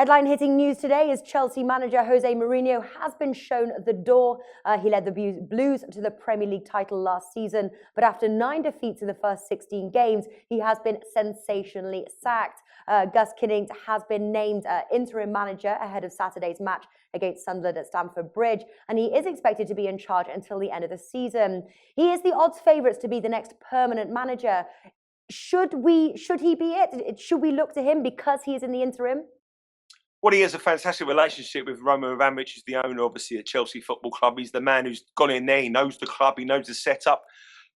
Headline hitting news today is Chelsea manager José Mourinho has been shown the door. He led the Blues to the Premier League title last season, but after 9 defeats in the first 16 games, he has been sensationally sacked. Gus Kiddink has been named interim manager ahead of Saturday's match against Sunderland at Stamford Bridge, and he is expected to be in charge until the end of the season. He is the odds favourites to be the next permanent manager. Should he be it? Should we look to him because he is in the interim? Well, he has a fantastic relationship with Roman Abramovich, who's the owner, obviously, at Chelsea Football Club. He's the man who's gone in there. He knows the club. He knows the setup.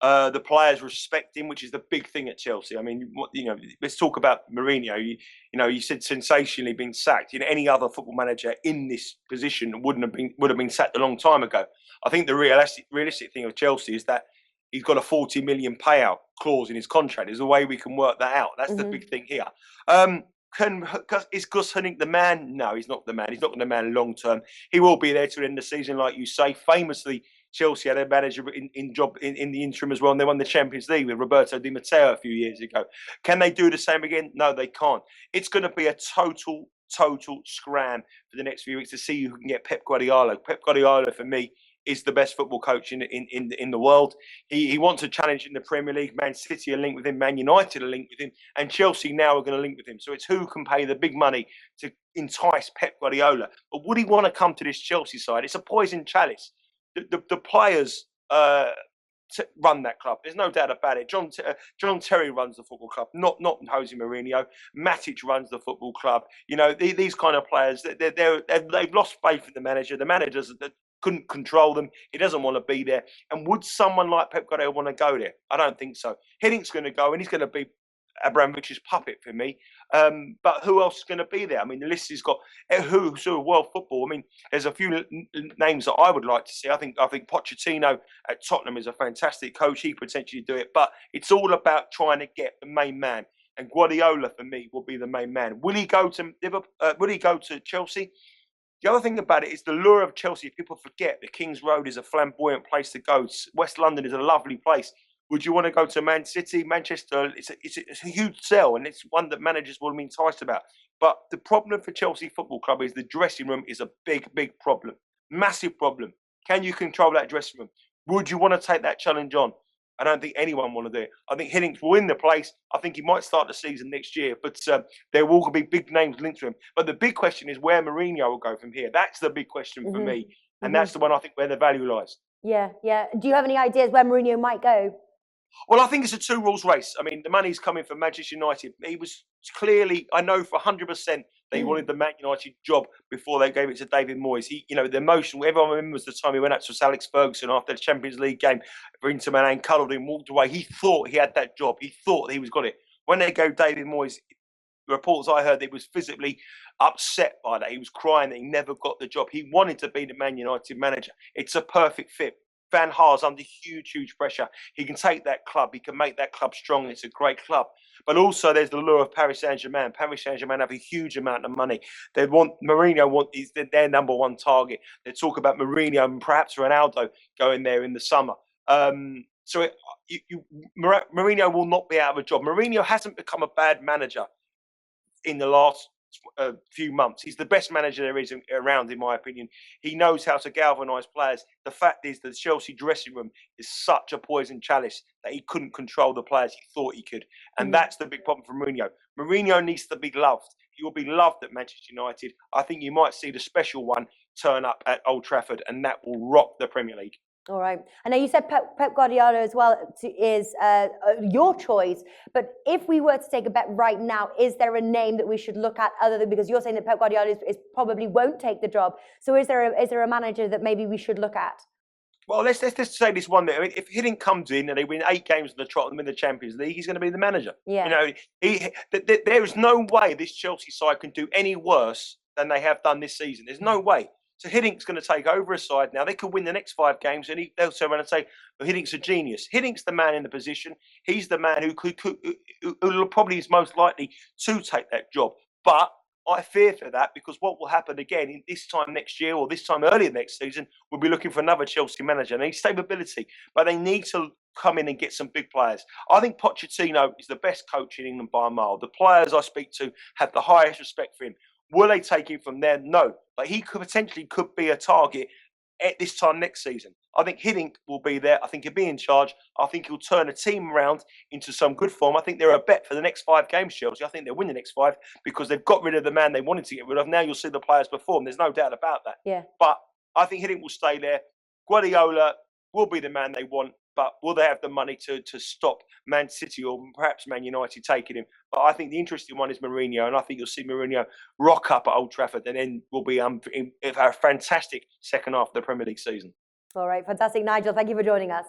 The players respect him, which is the big thing at Chelsea. I mean, let's talk about Mourinho. You said sensationally being sacked. Any other football manager in this position would have been sacked a long time ago. I think the realistic thing of Chelsea is that he's got a 40 million payout clause in his contract. There's a way we can work that out. That's the big thing here. Is Gus Kiddink the man? No, he's not the man. He's not the man long term. He will be there to the end of the season, like you say. Famously, Chelsea had a manager in the interim as well, and they won the Champions League with Roberto Di Matteo a few years ago. Can they do the same again? No, they can't. It's going to be a total scram for the next few weeks to see who can get Pep Guardiola. Pep Guardiola, for me, is the best football coach in the world. He wants to challenge in the Premier League. Man City are linked with him. Man United are linked with him. And Chelsea now are going to link with him. So it's who can pay the big money to entice Pep Guardiola. But would he want to come to this Chelsea side? It's a poison chalice. The players run that club. There's no doubt about it. John Terry runs the football club, not Jose Mourinho. Matic runs the football club. These kind of players, they've lost faith in the manager. The managers couldn't control them. He doesn't want to be there. And would someone like Pep Guardiola want to go there? I don't think so. Hiddink's going to go, and he's going to be Abramovich's puppet for me. But who else is going to be there? I mean, the list has got who's world football. I mean, there's a few names that I would like to see. I think Pochettino at Tottenham is a fantastic coach. He could potentially do it. But it's all about trying to get the main man. And Guardiola, for me, will be the main man. Will he go to Liverpool? Will he go to Chelsea? The other thing about it is the lure of Chelsea. If people forget, the King's Road is a flamboyant place to go. West London is a lovely place. Would you want to go to Man City, Manchester? It's a huge sell, and it's one that managers will be enticed about. But the problem for Chelsea Football Club is the dressing room is a big problem. Massive problem. Can you control that dressing room? Would you want to take that challenge on? I don't think anyone want to do it. I think Hiddink will win the place. I think he might start the season next year, but there will be big names linked to him. But the big question is where Mourinho will go from here. That's the big question for me, and that's the one I think where the value lies. Yeah. Do you have any ideas where Mourinho might go? Well, I think it's a two-rules race. I mean, the money's coming from Manchester United. He was clearly, I know for 100% that he wanted the Man United job before they gave it to David Moyes. The emotion, everyone remembers the time he went out to Alex Ferguson after the Champions League game for Inter Milan, cuddled him, walked away. He thought he had that job. He thought he was got it. When they gave David Moyes, the reports I heard, he was physically upset by that. He was crying that he never got the job. He wanted to be the Man United manager. It's a perfect fit. Van Gaal's under huge pressure. He can take that club. He can make that club strong. It's a great club. But also there's the lure of Paris Saint-Germain. Paris Saint-Germain have a huge amount of money. Mourinho is their number one target. They talk about Mourinho and perhaps Ronaldo going there in the summer. Mourinho will not be out of a job. Mourinho hasn't become a bad manager in the last few months. He's the best manager there is around, in my opinion. He knows how to galvanise players. The fact is that the Chelsea dressing room is such a poison chalice that he couldn't control the players he thought he could. And that's the big problem for Mourinho. Mourinho needs to be loved. He will be loved at Manchester United. I think you might see the special one turn up at Old Trafford, and that will rock the Premier League. All right. I know you said Pep Guardiola as well is your choice, but if we were to take a bet right now, is there a name that we should look at other than, because you're saying that Pep Guardiola is probably won't take the job, so is there a manager that maybe we should look at? Well, let's just say this one. I mean, if Hiddink comes in and they win 8 games in the trot and win the Champions League, he's going to be the manager. Yeah. There is no way this Chelsea side can do any worse than they have done this season. There's no way. So Hiddink's going to take over a side now. They could win the next 5 games, and they'll turn around and say, well, Hiddink's a genius. Hiddink's the man in the position. He's the man who probably is most likely to take that job. But I fear for that, because what will happen again in this time next year or this time earlier next season, we'll be looking for another Chelsea manager. They need stability, but they need to come in and get some big players. I think Pochettino is the best coach in England by a mile. The players I speak to have the highest respect for him. Will they take him from there? No. But he could potentially be a target at this time next season. I think Hiddink will be there. I think he'll be in charge. I think he'll turn a team around into some good form. I think they're a bet for the next 5 games, Chelsea. I think they'll win the next 5 because they've got rid of the man they wanted to get rid of. Now you'll see the players perform. There's no doubt about that. Yeah. But I think Hiddink will stay there. Guardiola will be the man they want. But will they have the money to stop Man City or perhaps Man United taking him? But I think the interesting one is Mourinho, and I think you'll see Mourinho rock up at Old Trafford, and then will be a fantastic second half of the Premier League season. All right, fantastic, Nigel. Thank you for joining us.